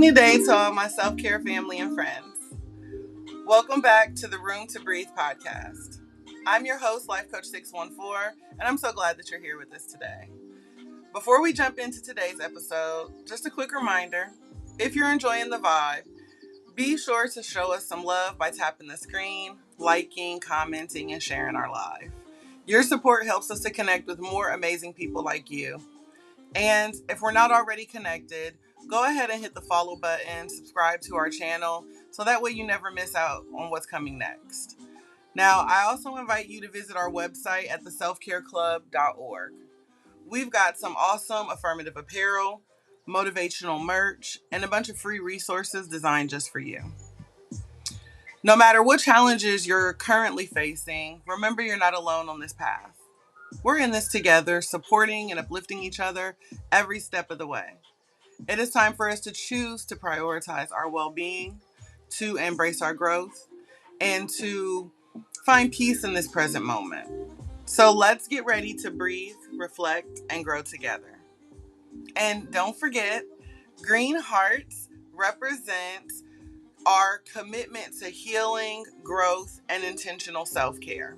Rainy day to all my self-care family and friends. Welcome back to the Room2Breathe Podcast. I'm your host, Life Coach 614, and I'm so glad that you're here with us today. Before we jump into today's episode, just a quick reminder, if you're enjoying the vibe, be sure to show us some love by tapping the screen, liking, commenting, and sharing our live. Your support helps us to connect with more amazing people like you. And if we're not already connected, go ahead and hit the follow button, subscribe to our channel, so that way you never miss out on what's coming next. Now, I also invite you to visit our website at theselfcareclub.org. We've got some awesome affirmative apparel, motivational merch, and a bunch of free resources designed just for you. No matter what challenges you're currently facing, remember you're not alone on this path. We're in this together, supporting and uplifting each other every step of the way. It is time for us to choose to prioritize our well-being, to embrace our growth, and to find peace in this present moment. So let's get ready to breathe, reflect, and grow together. And don't forget, green hearts represent our commitment to healing, growth, and intentional self-care.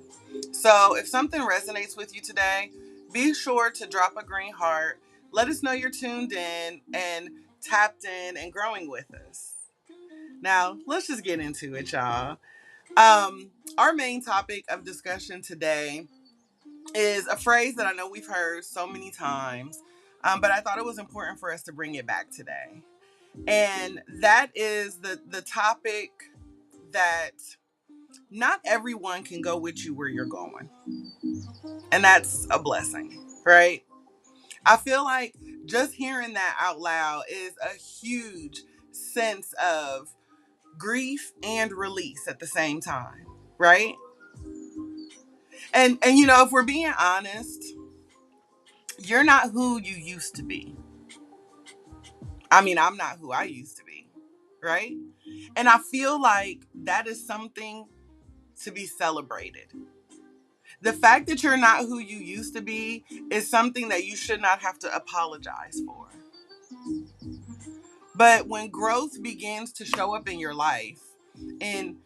So if something resonates with you today, be sure to drop a green heart. Let us know you're tuned in and tapped in and growing with us. Now, let's just get into it, y'all. Our main topic of discussion today is a phrase that I know we've heard so many times, but I thought it was important for us to bring it back today. And that is the topic that not everyone can go with you where you're going. And that's a blessing, right? I feel like just hearing that out loud is a huge sense of grief and release at the same time, right? And you know, if we're being honest, you're not who you used to be. I mean, I'm not who I used to be, right? And I feel like that is something to be celebrated. The fact that you're not who you used to be is something that you should not have to apologize for. But when growth begins to show up in your life, in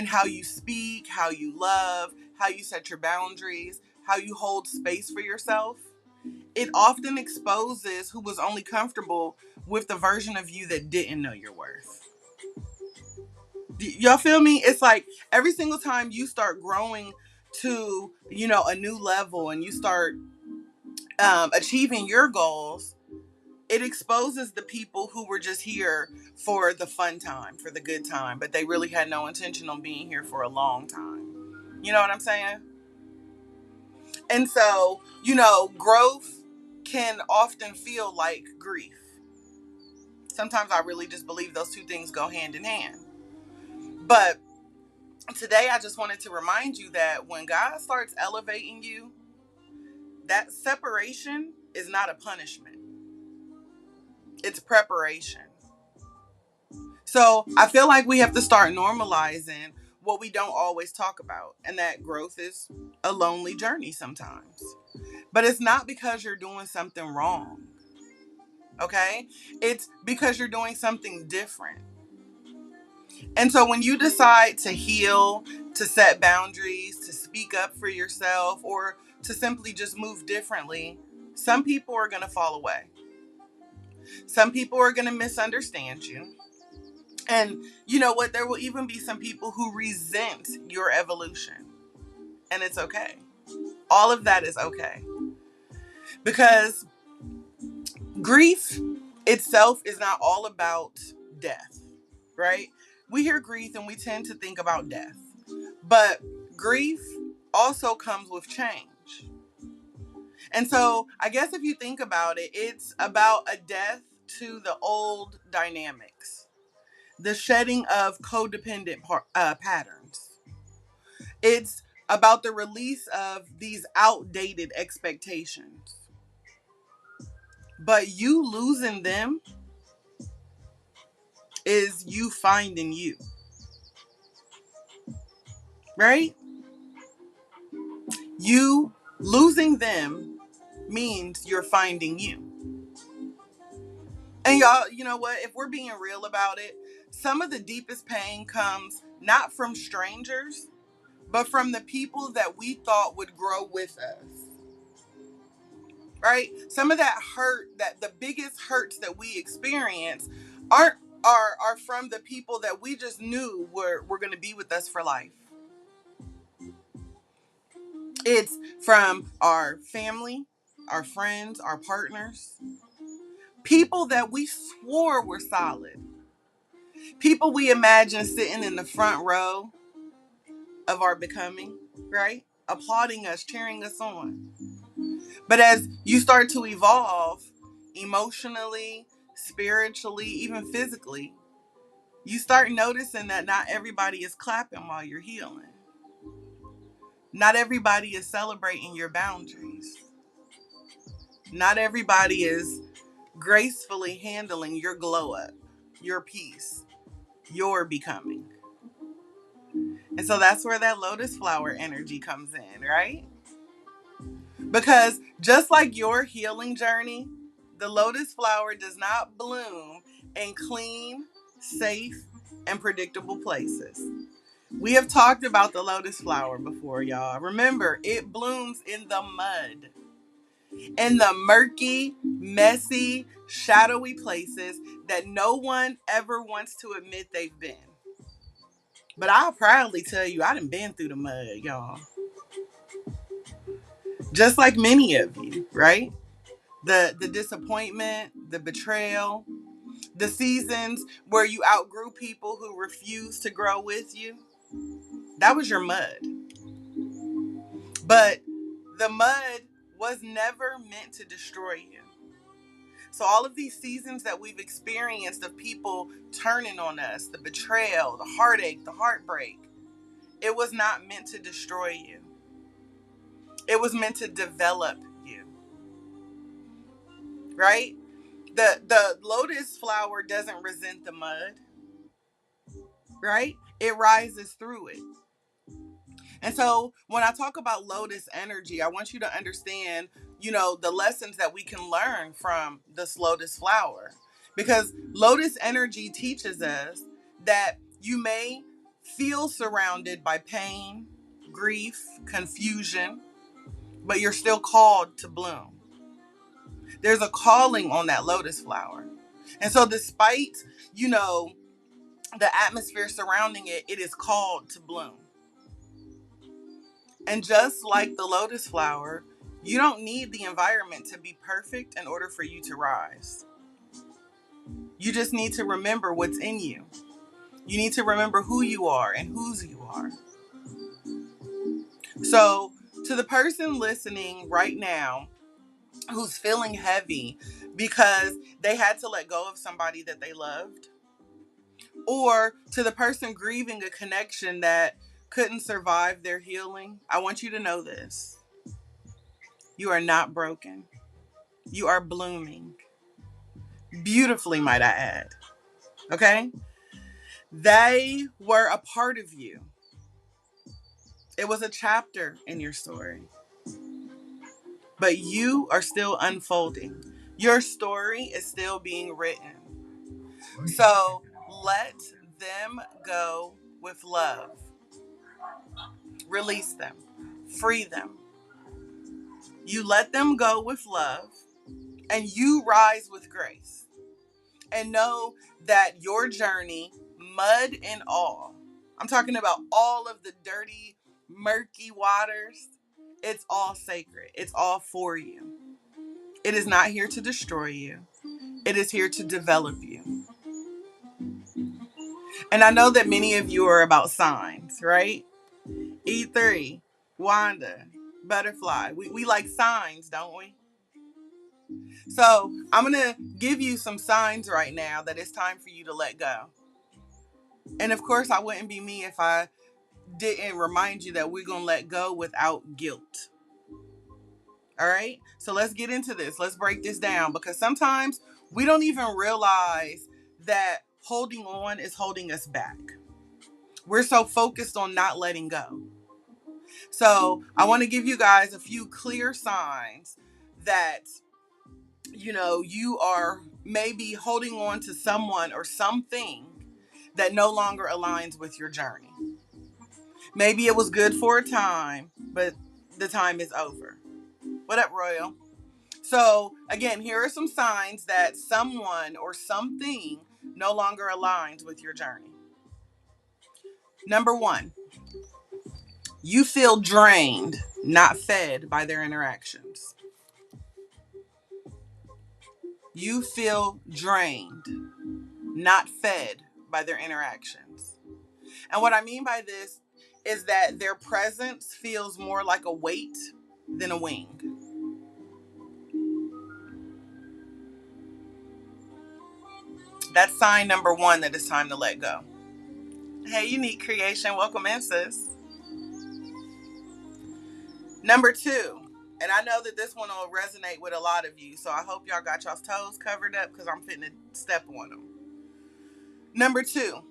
how you speak, how you love, how you set your boundaries, how you hold space for yourself, it often exposes who was only comfortable with the version of you that didn't know your worth. Y'all feel me? It's like every single time you start growing to, a new level and you start achieving your goals, it exposes the people who were just here for the fun time, for the good time, but they really had no intention on being here for a long time. You know what I'm saying? And so, growth can often feel like grief. Sometimes I really just believe those two things go hand in hand. But today I just wanted to remind you that when God starts elevating you, that separation is not a punishment. It's preparation. So I feel like we have to start normalizing what we don't always talk about, and that growth is a lonely journey sometimes. But it's not because you're doing something wrong, okay? It's because you're doing something different. And so when you decide to heal, to set boundaries, to speak up for yourself, or to simply just move differently, some people are going to fall away. Some people are going to misunderstand you. And you know what? There will even be some people who resent your evolution. And it's okay. All of that is okay. Because grief itself is not all about death, right? We hear grief and we tend to think about death. But grief also comes with change. And so I guess if you think about it, it's about a death to the old dynamics. The shedding of codependent patterns. It's about the release of these outdated expectations. But you losing them is you finding you. Right? You losing them means you're finding you. And y'all, you know what? If we're being real about it, some of the deepest pain comes not from strangers, but from the people that we thought would grow with us. Right? Some of that hurt, that the biggest hurts that we experience aren't are from the people that we just knew were going to be with us for life. It's from our family, our friends, our partners, people that we swore were solid, people we imagine sitting in the front row of our becoming, right? Applauding us, cheering us on. But as you start to evolve emotionally, spiritually, even physically, you start noticing that not everybody is clapping while you're healing. Not everybody is celebrating your boundaries. Not everybody is gracefully handling your glow up, your peace, your becoming. And so that's where that lotus flower energy comes in, right? Because just like your healing journey, the lotus flower does not bloom in clean, safe, and predictable places. We have talked about the lotus flower before, y'all. Remember, it blooms in the mud, in the murky, messy, shadowy places that no one ever wants to admit they've been. But I'll proudly tell you, I done been through the mud, y'all. Just like many of you, right? The disappointment, the betrayal, the seasons where you outgrew people who refused to grow with you. That was your mud. But the mud was never meant to destroy you. So all of these seasons that we've experienced of people turning on us, the betrayal, the heartache, the heartbreak, it was not meant to destroy you. It was meant to develop you. Right? The lotus flower doesn't resent the mud. Right? It rises through it. And so when I talk about lotus energy, I want you to understand, the lessons that we can learn from this lotus flower. Because lotus energy teaches us that you may feel surrounded by pain, grief, confusion, but you're still called to bloom. There's a calling on that lotus flower. And so despite, the atmosphere surrounding it, it is called to bloom. And just like the lotus flower, you don't need the environment to be perfect in order for you to rise. You just need to remember what's in you. You need to remember who you are and whose you are. So, to the person listening right now who's feeling heavy because they had to let go of somebody that they loved, or to the person grieving a connection that couldn't survive their healing, I want you to know this. You are not broken. You are blooming. Beautifully, might I add. Okay? They were a part of you. It was a chapter in your story. But you are still unfolding. Your story is still being written. So let them go with love. Release them. Free them. You let them go with love, and you rise with grace. And know that your journey, mud and all, I'm talking about all of the dirty, murky waters, it's all sacred. It's all for you. It is not here to destroy you. It is here to develop you. And I know that many of you are about signs, right? E3, Wanda, butterfly. We like signs, don't we? So I'm going to give you some signs right now that it's time for you to let go. And of course, I wouldn't be me if I didn't remind you that we're going to let go without guilt. All right? So let's get into this. Let's break this down, because sometimes we don't even realize that holding on is holding us back. We're so focused on not letting go. So I want to give you guys a few clear signs that, you are may be holding on to someone or something that no longer aligns with your journey. Maybe it was good for a time, but the time is over. What up, Royal? So again, here are some signs that someone or something no longer aligns with your journey. Number 1, you feel drained, not fed by their interactions. You feel drained, not fed by their interactions. And what I mean by this is that their presence feels more like a weight than a wing. That's sign number 1 that it's time to let go. Hey, Unique Creation, welcome in, sis. Number 2, and I know that this one will resonate with a lot of you, so I hope y'all got y'all's toes covered up because I'm fitting to step on them. Number 2,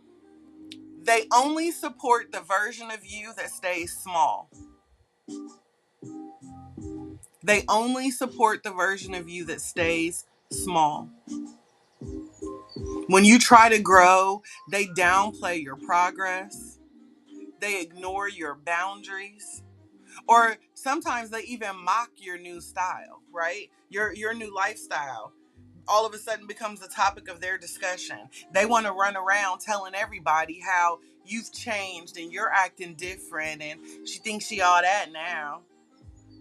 they only support the version of you that stays small. They only support the version of you that stays small. When you try to grow, they downplay your progress. They ignore your boundaries. Or sometimes they even mock your new style, right? Your new lifestyle all of a sudden becomes the topic of their discussion. They want to run around telling everybody how you've changed and you're acting different and she thinks she all that now.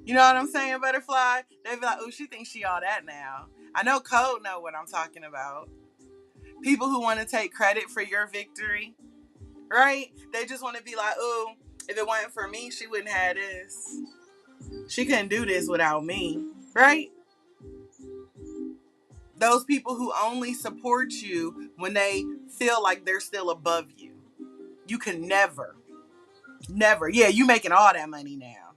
You know what I'm saying, Butterfly? They be like, oh, she thinks she all that now. I know Code know what I'm talking about. People who want to take credit for your victory, right? They just want to be like, oh, if it wasn't for me, she wouldn't have this. She couldn't do this without me, right? Those people who only support you when they feel like they're still above you. You can never. Yeah, you making all that money now.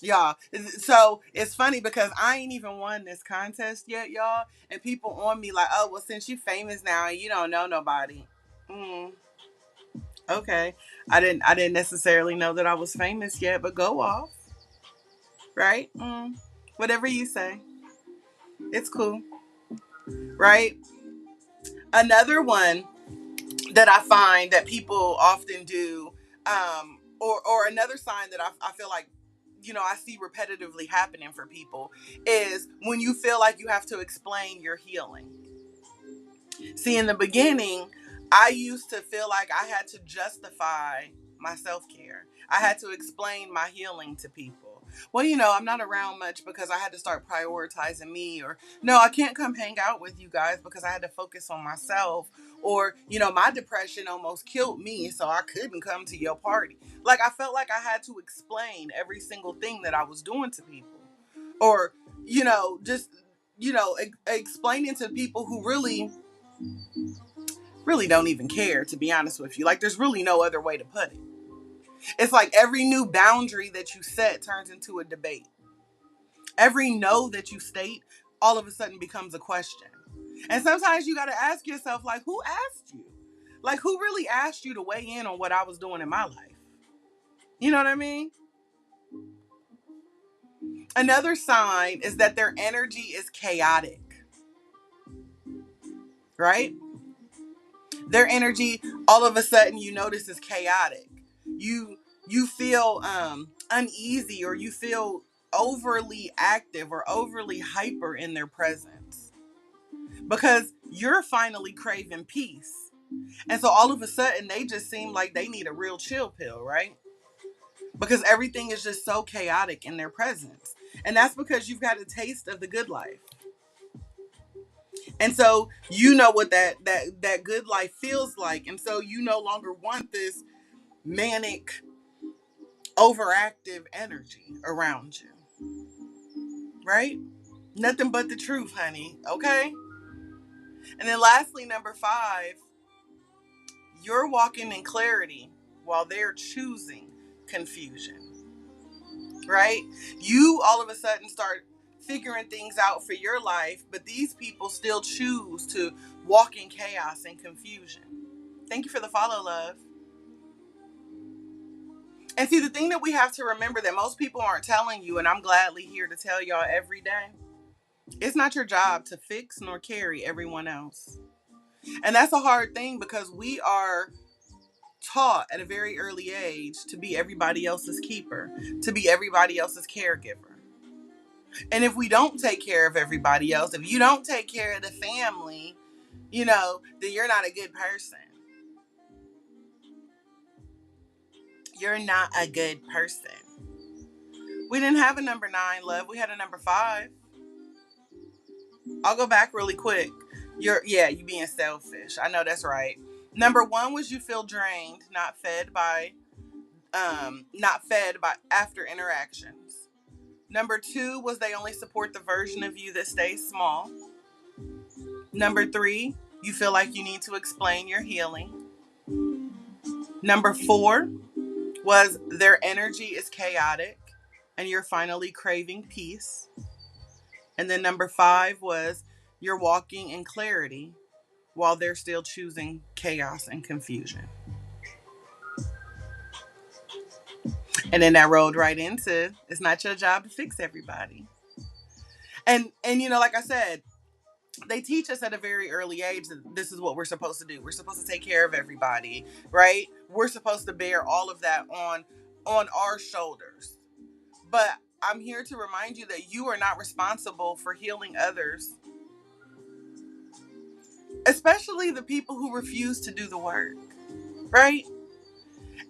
Y'all. So it's funny because I ain't even won this contest yet, y'all. And people on me like, oh, well, since you famous now, you don't know nobody. Okay. I didn't necessarily know that I was famous yet, but go off. Right? Whatever you say. It's cool. Right? Another one that I find that people often do, or another sign that I feel like, I see repetitively happening for people is when you feel like you have to explain your healing. See, in the beginning, I used to feel like I had to justify my self-care. I had to explain my healing to people. Well, I'm not around much because I had to start prioritizing me, or no, I can't come hang out with you guys because I had to focus on myself, or, my depression almost killed me, so I couldn't come to your party. Like, I felt like I had to explain every single thing that I was doing to people, or, just, explaining to people who really don't even care, to be honest with you. Like, there's really no other way to put it. It's like every new boundary that you set turns into a debate. Every no that you state all of a sudden becomes a question. And sometimes you got to ask yourself, like, who asked you? Like, who really asked you to weigh in on what I was doing in my life? You know what I mean? Another sign is that their energy is chaotic. Right? Their energy, all of a sudden, you notice is chaotic. You feel uneasy, or you feel overly active or overly hyper in their presence because you're finally craving peace. And so all of a sudden they just seem like they need a real chill pill, right? Because everything is just so chaotic in their presence. And that's because you've got a taste of the good life. And so you know what that good life feels like. And so you no longer want this manic, overactive energy around you. Right? Nothing but the truth, honey. Okay? And then lastly, number 5, you're walking in clarity while they're choosing confusion. Right? You all of a sudden start figuring things out for your life, but these people still choose to walk in chaos and confusion. Thank you for the follow, love. And see, the thing that we have to remember that most people aren't telling you, and I'm gladly here to tell y'all every day, It's not your job to fix nor carry everyone else. And that's a hard thing because we are taught at a very early age to be everybody else's keeper, to be everybody else's caregiver. And if we don't take care of everybody else, if you don't take care of the family, then you're not a good person. You're not a good person. We didn't have a number 9, love. We had a number 5. I'll go back really quick. You being selfish. I know that's right. Number 1 was you feel drained, not fed by after interactions. Number 2 was they only support the version of you that stays small. Number 3, you feel like you need to explain your healing. Number 4 was their energy is chaotic and you're finally craving peace. And then number 5 was you're walking in clarity while they're still choosing chaos and confusion. And then that rolled right into, it's not your job to fix everybody. And like I said, they teach us at a very early age that this is what we're supposed to do. We're supposed to take care of everybody, right? We're supposed to bear all of that on our shoulders. But I'm here to remind you that you are not responsible for healing others, especially the people who refuse to do the work, right?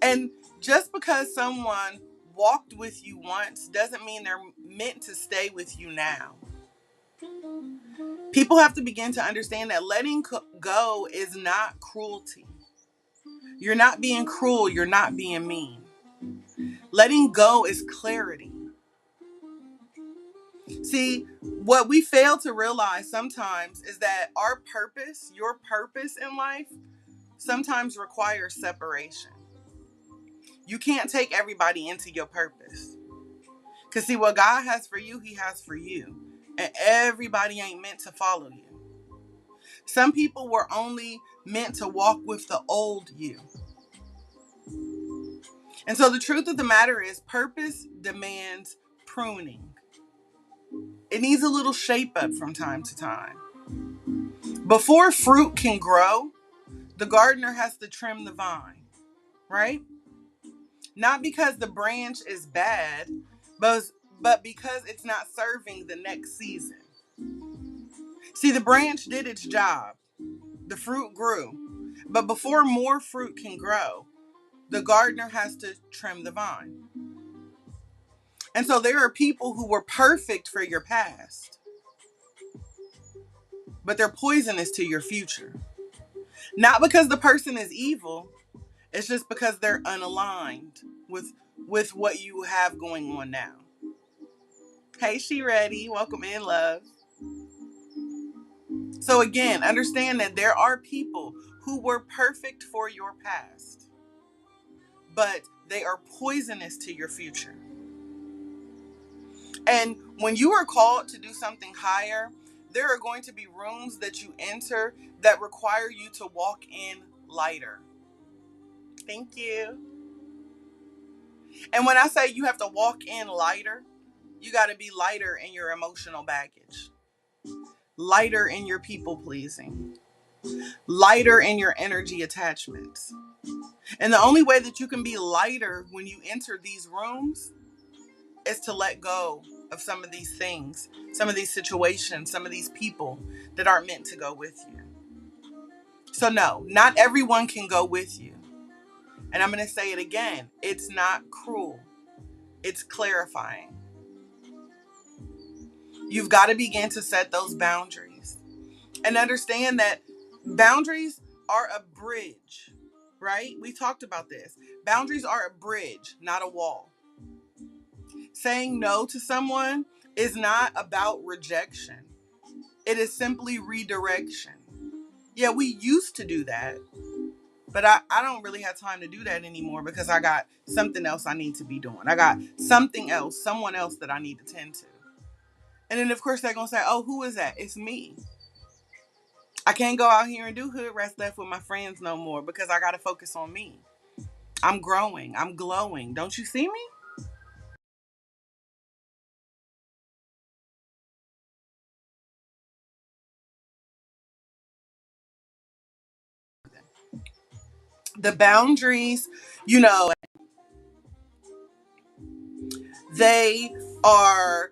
And just because someone walked with you once doesn't mean they're meant to stay with you now. People have to begin to understand that letting go is not cruelty. You're not being cruel. You're not being mean. Letting go is clarity. See, what we fail to realize sometimes is that our purpose, your purpose in life, sometimes requires separation. You can't take everybody into your purpose. Because see, what God has for you, he has for you. And everybody ain't meant to follow you. Some people were only meant to walk with the old you. And so the truth of the matter is, purpose demands pruning. It needs a little shape up from time to time. Before fruit can grow, the gardener has to trim the vine, right? Not because the branch is bad, but because it's not serving the next season. See, the branch did its job. The fruit grew. But before more fruit can grow, the gardener has to trim the vine. And so there are people who were perfect for your past, but they're poisonous to your future. Not because the person is evil, it's just because they're unaligned with what you have going on now. Hey, she ready. Welcome in, love. So again, understand that there are people who were perfect for your past, but they are poisonous to your future. And when you are called to do something higher, there are going to be rooms that you enter that require you to walk in lighter. Thank you. And when I say you have to walk in lighter, you got to be lighter in your emotional baggage, lighter in your people pleasing, lighter in your energy attachments. And the only way that you can be lighter when you enter these rooms is to let go of some of these things, some of these situations, some of these people that aren't meant to go with you. So no, not everyone can go with you. And I'm going to say it again. It's not cruel. It's clarifying. You've got to begin to set those boundaries and understand that boundaries are a bridge, right? We talked about this. Boundaries are a bridge, not a wall. Saying no to someone is not about rejection. It is simply redirection. Yeah, we used to do that, but I don't really have time to do that anymore because I got something else I need to be doing. I got something else, someone else that I need to tend to. And then, of course, they're going to say, oh, who is that? It's me. I can't go out here and do hood rat stuff with my friends no more because I got to focus on me. I'm growing. I'm glowing. Don't you see me? The boundaries, they are,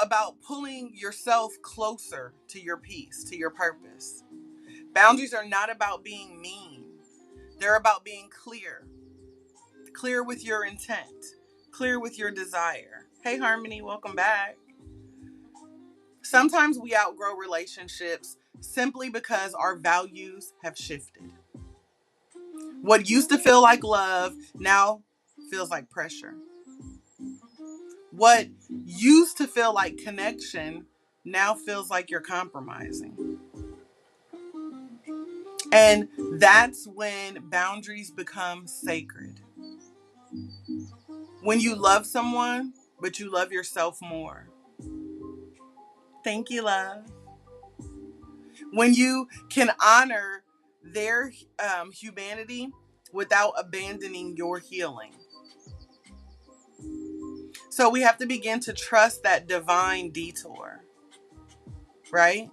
about pulling yourself closer to your peace, to your purpose. Boundaries are not about being mean. They're about being clear. Clear with your intent. Clear with your desire. Hey, Harmony, welcome back. Sometimes we outgrow relationships simply because our values have shifted. What used to feel like love now feels like pressure. What used to feel like connection now feels like you're compromising. And that's when boundaries become sacred. When you love someone, but you love yourself more. Thank you, love. When you can honor their humanity without abandoning your healing. So we have to begin to trust that divine detour, right?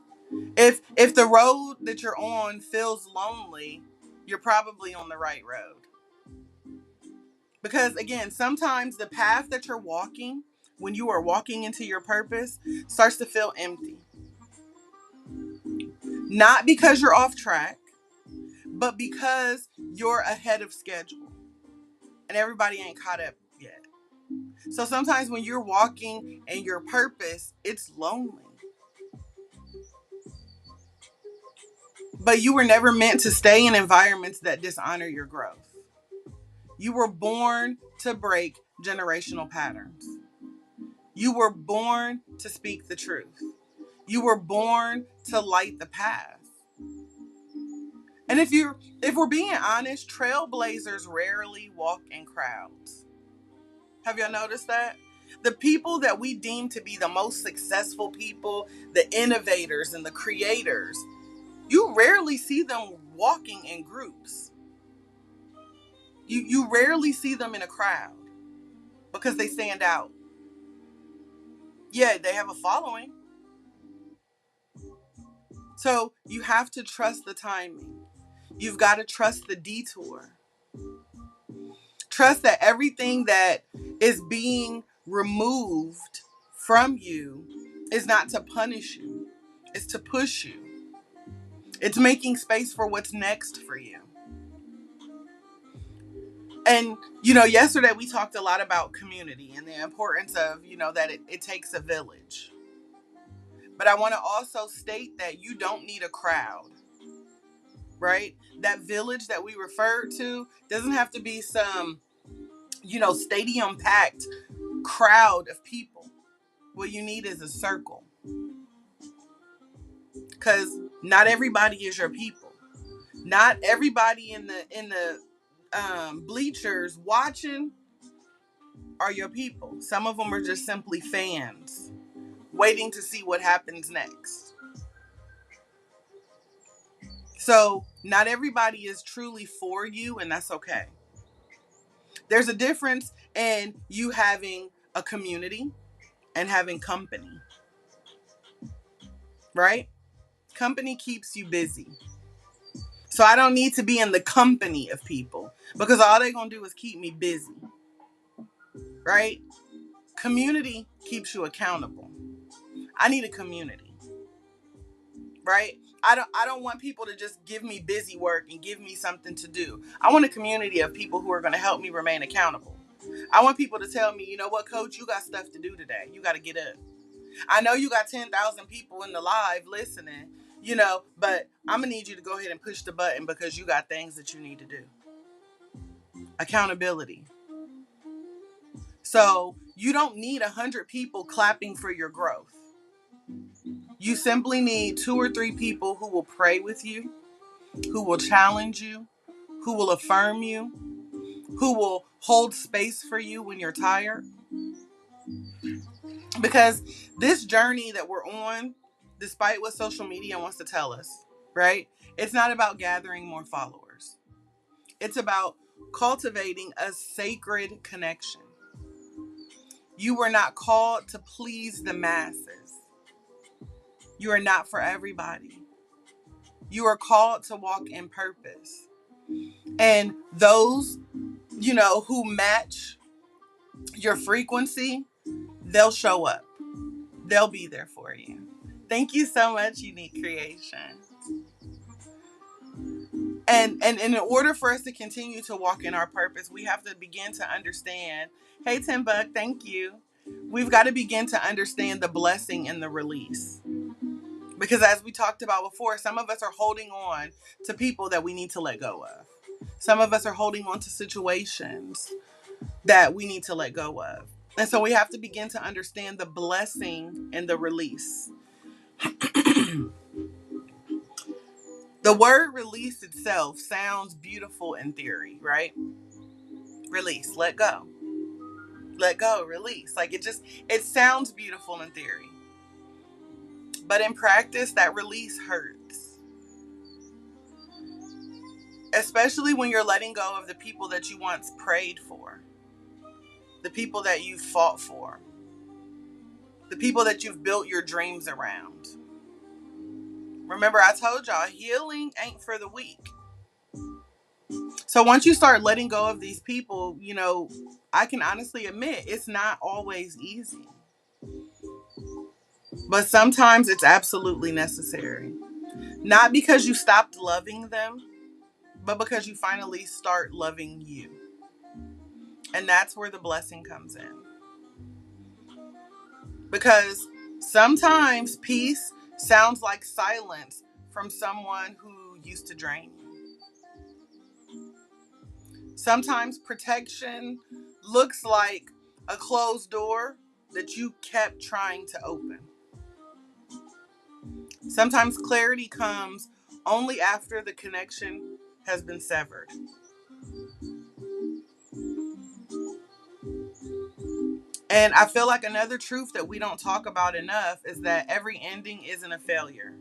If the road that you're on feels lonely, you're probably on the right road. Because again, sometimes the path that you're walking, when you are walking into your purpose, starts to feel empty. Not because you're off track, but because you're ahead of schedule. And everybody ain't caught up yet. So sometimes when you're walking in your purpose, it's lonely. But you were never meant to stay in environments that dishonor your growth. You were born to break generational patterns. You were born to speak the truth. You were born to light the path. And if we're being honest, trailblazers rarely walk in crowds. Have y'all noticed that? The people that we deem to be the most successful people, the innovators and the creators, you rarely see them walking in groups. You rarely see them in a crowd because they stand out. Yeah, they have a following. So you have to trust the timing. You've got to trust the detour. Trust that everything that is being removed from you is not to punish you. It's to push you. It's making space for what's next for you. And, yesterday we talked a lot about community and the importance of, that it takes a village. But I want to also state that you don't need a crowd, right? That village that we referred to doesn't have to be some, stadium packed crowd of people. What you need is a circle. Because not everybody is your people. Not everybody in the bleachers watching are your people. Some of them are just simply fans waiting to see what happens next. So not everybody is truly for you, and that's okay. There's a difference in you having a community and having company, right? Company keeps you busy. So I don't need to be in the company of people because all they're going to do is keep me busy, right? Community keeps you accountable. I need a community, right? I don't want people to just give me busy work and give me something to do. I want a community of people who are going to help me remain accountable. I want people to tell me, you know what, coach, you got stuff to do today. You got to get up. I know you got 10,000 people in the live listening, but I'm going to need you to go ahead and push the button because you got things that you need to do. Accountability. So you don't need 100 people clapping for your growth. You simply need 2 or 3 people who will pray with you, who will challenge you, who will affirm you, who will hold space for you when you're tired. Because this journey that we're on, despite what social media wants to tell us, right? It's not about gathering more followers. It's about cultivating a sacred connection. You were not called to please the masses. You are not for everybody. You are called to walk in purpose. And those, who match your frequency, they'll show up. They'll be there for you. Thank you so much, Unique Creation. And in order for us to continue to walk in our purpose, we have to begin to understand, hey, Tim Buck, thank you. We've got to begin to understand the blessing and the release. Because as we talked about before, some of us are holding on to people that we need to let go of. Some of us are holding on to situations that we need to let go of. And so we have to begin to understand the blessing and the release. The word release itself sounds beautiful in theory, right? Release, let go. Let go, release. Like it sounds beautiful in theory. But in practice, that release hurts. Especially when you're letting go of the people that you once prayed for. The people that you fought for. The people that you've built your dreams around. Remember, I told y'all, healing ain't for the weak. So once you start letting go of these people, I can honestly admit it's not always easy. But sometimes it's absolutely necessary. Not because you stopped loving them, but because you finally start loving you. And that's where the blessing comes in. Because sometimes peace sounds like silence from someone who used to drain you. Sometimes protection looks like a closed door that you kept trying to open. Sometimes clarity comes only after the connection has been severed. And I feel like another truth that we don't talk about enough is that every ending isn't a failure.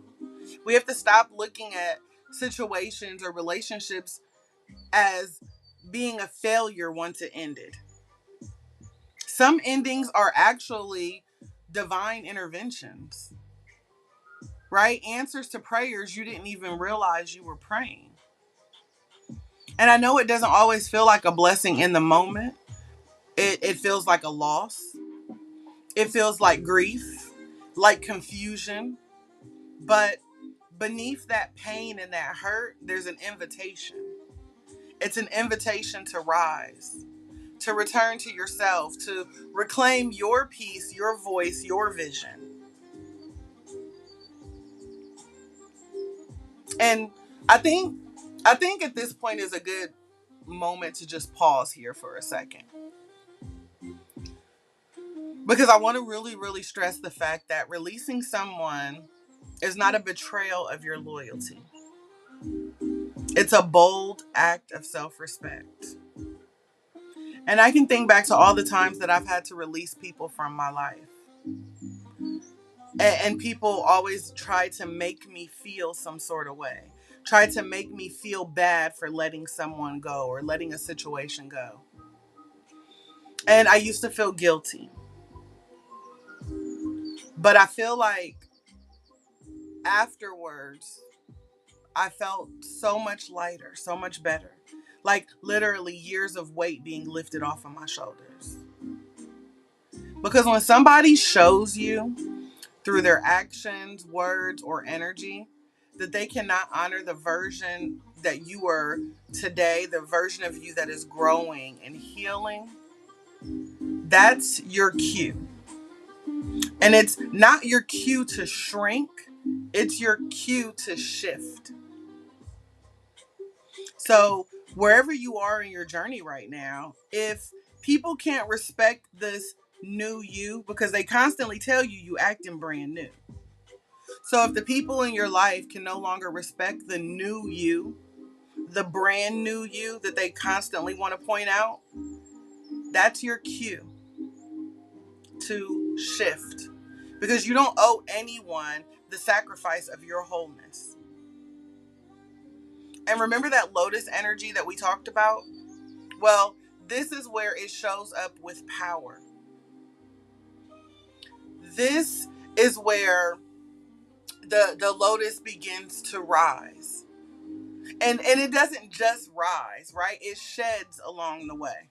We have to stop looking at situations or relationships as being a failure once it ended. Some endings are actually divine interventions, right? Answers to prayers you didn't even realize you were praying. And I know it doesn't always feel like a blessing in the moment. It feels like a loss. It feels like grief, like confusion. But beneath that pain and that hurt, there's an invitation. It's an invitation to rise, to return to yourself, to reclaim your peace, your voice, your vision. And I think at this point is a good moment to just pause here for a second. Because I want to really, really stress the fact that releasing someone is not a betrayal of your loyalty. It's a bold act of self-respect. And I can think back to all the times that I've had to release people from my life. And people always try to make me feel some sort of way. Try to make me feel bad for letting someone go or letting a situation go. And I used to feel guilty. But I feel like afterwards, I felt so much lighter, so much better. Like literally years of weight being lifted off of my shoulders. Because when somebody shows you through their actions, words, or energy that they cannot honor the version that you were today, the version of you that is growing and healing, that's your cue. And it's not your cue to shrink, it's your cue to shift. So wherever you are in your journey right now, if people can't respect this new you, because they constantly tell you acting brand new. So if the people in your life can no longer respect the new you, the brand new you that they constantly want to point out, that's your cue to shift. Because you don't owe anyone the sacrifice of your wholeness. And remember that lotus energy that we talked about? Well, this is where it shows up with power. This is where the lotus begins to rise. And it doesn't just rise, right? It sheds along the way.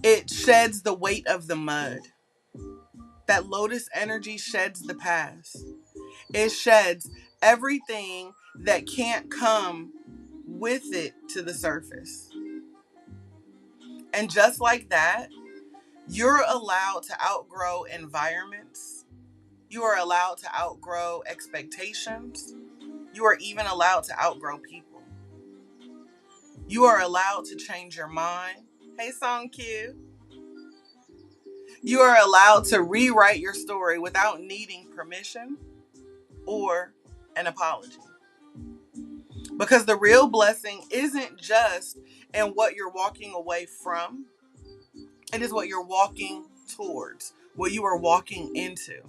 It sheds the weight of the mud. That lotus energy sheds the past. It sheds everything that can't come with it to the surface. And just like that, you're allowed to outgrow environments. You are allowed to outgrow expectations. You are even allowed to outgrow people. You are allowed to change your mind. Hey, Song Q. You are allowed to rewrite your story without needing permission or an apology. Because the real blessing isn't just in what you're walking away from. It is what you're walking towards, what you are walking into.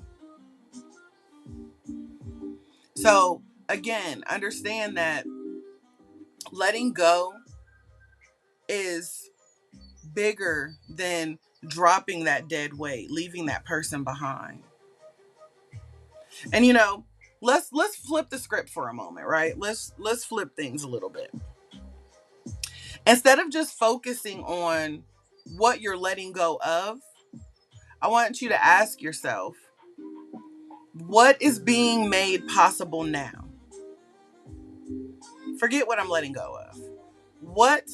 So again, understand that letting go is bigger than dropping that dead weight, leaving that person behind. And let's flip the script for a moment, right? Let's flip things a little bit. Instead of just focusing on what you're letting go of, I want you to ask yourself, what is being made possible now? Forget what I'm letting go of. What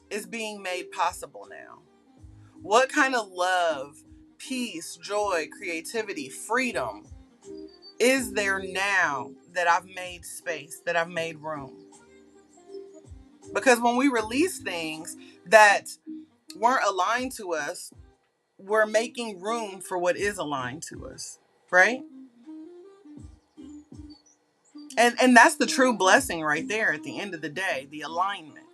is being made possible now? What kind of love, peace, joy, creativity, freedom is there now that I've made space, that I've made room? Because when we release things that weren't aligned to us, we're making room for what is aligned to us, right? And that's the true blessing right there at the end of the day, the alignment.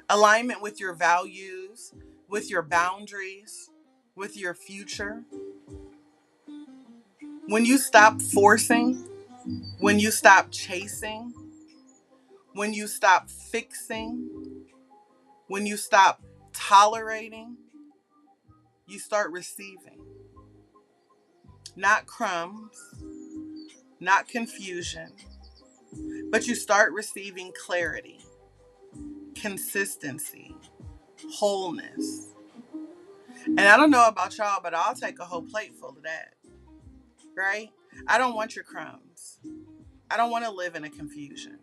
Alignment with your values, with your boundaries, with your future. When you stop forcing, when you stop chasing, when you stop fixing, when you stop tolerating, you start receiving. Not crumbs, not confusion, but you start receiving clarity, consistency, wholeness. And I don't know about y'all, but I'll take a whole plate full of that, right? I don't want your crumbs. I don't want to live in a confusion.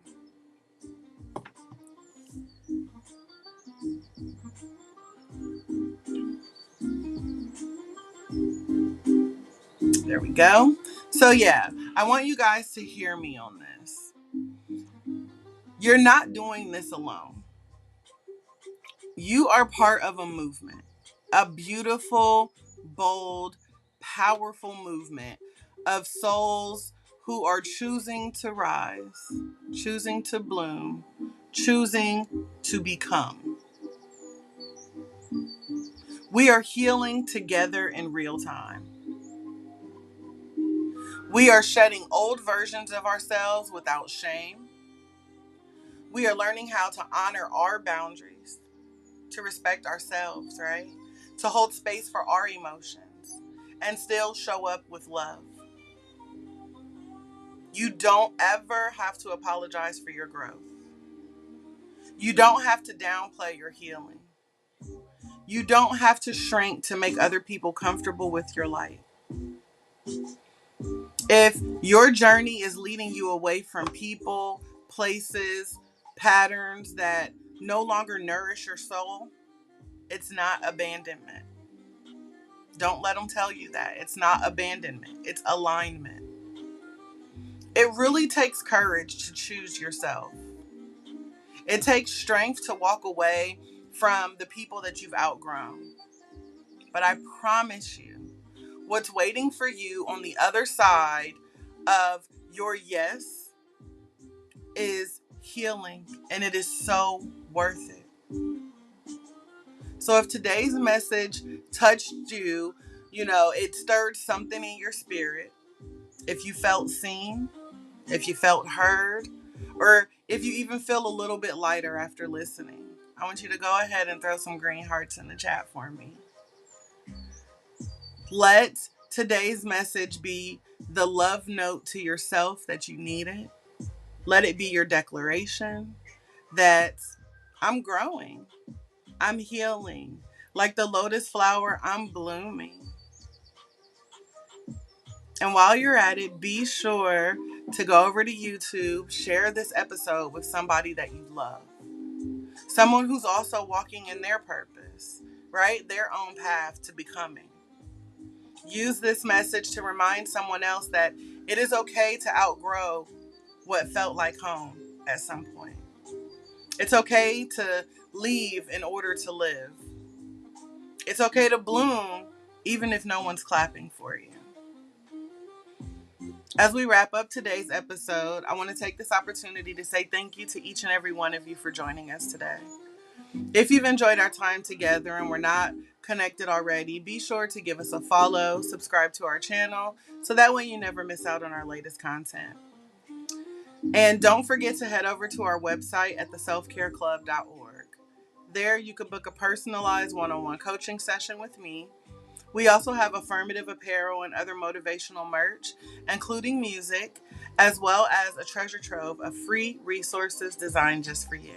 There we go. So yeah, I want you guys to hear me on this. You're not doing this alone. You are part of a movement, a beautiful, bold, powerful movement of souls who are choosing to rise, choosing to bloom, choosing to become. We are healing together in real time. We are shedding old versions of ourselves without shame. We are learning how to honor our boundaries, to respect ourselves, right? To hold space for our emotions and still show up with love. You don't ever have to apologize for your growth. You don't have to downplay your healing. You don't have to shrink to make other people comfortable with your light. If your journey is leading you away from people, places, patterns that no longer nourish your soul, it's not abandonment. Don't let them tell you that. It's not abandonment. It's alignment. It really takes courage to choose yourself. It takes strength to walk away from the people that you've outgrown. But I promise you, what's waiting for you on the other side of your yes is healing, and it is so worth it. So if today's message touched you, it stirred something in your spirit, if you felt seen, if you felt heard, or if you even feel a little bit lighter after listening, I want you to go ahead and throw some green hearts in the chat for me. Let today's message be the love note to yourself that you needed. Let it be your declaration that I'm growing, I'm healing. Like the lotus flower, I'm blooming. And while you're at it, be sure to go over to YouTube, share this episode with somebody that you love. Someone who's also walking in their purpose, right? Their own path to becoming. Use this message to remind someone else that it is okay to outgrow what felt like home at some point. It's okay to leave in order to live. It's okay to bloom even if no one's clapping for you. As we wrap up today's episode, I want to take this opportunity to say thank you to each and every one of you for joining us today. If you've enjoyed our time together and we're not connected already, be sure to give us a follow, subscribe to our channel, so that way you never miss out on our latest content. And don't forget to head over to our website at theselfcareclub.org. There you can book a personalized one-on-one coaching session with me. We also have affirmative apparel and other motivational merch, including music, as well as a treasure trove of free resources designed just for you.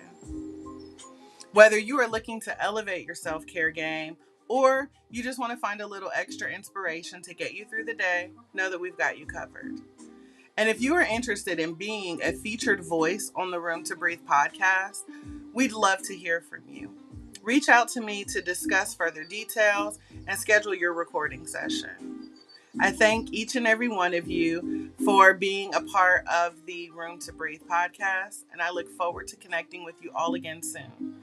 Whether you are looking to elevate your self-care game or you just want to find a little extra inspiration to get you through the day, know that we've got you covered. And if you are interested in being a featured voice on the Room to Breathe podcast, we'd love to hear from you. Reach out to me to discuss further details and schedule your recording session. I thank each and every one of you for being a part of the Room to Breathe podcast, and I look forward to connecting with you all again soon.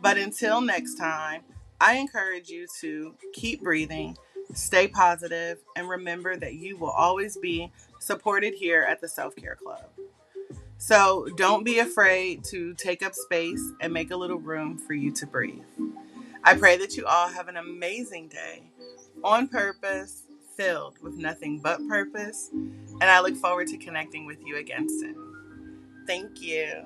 But until next time, I encourage you to keep breathing, stay positive, and remember that you will always be supported here at the Self-Care Club. So don't be afraid to take up space and make a little room for you to breathe. I pray that you all have an amazing day on purpose, filled with nothing but purpose, and I look forward to connecting with you again soon. Thank you.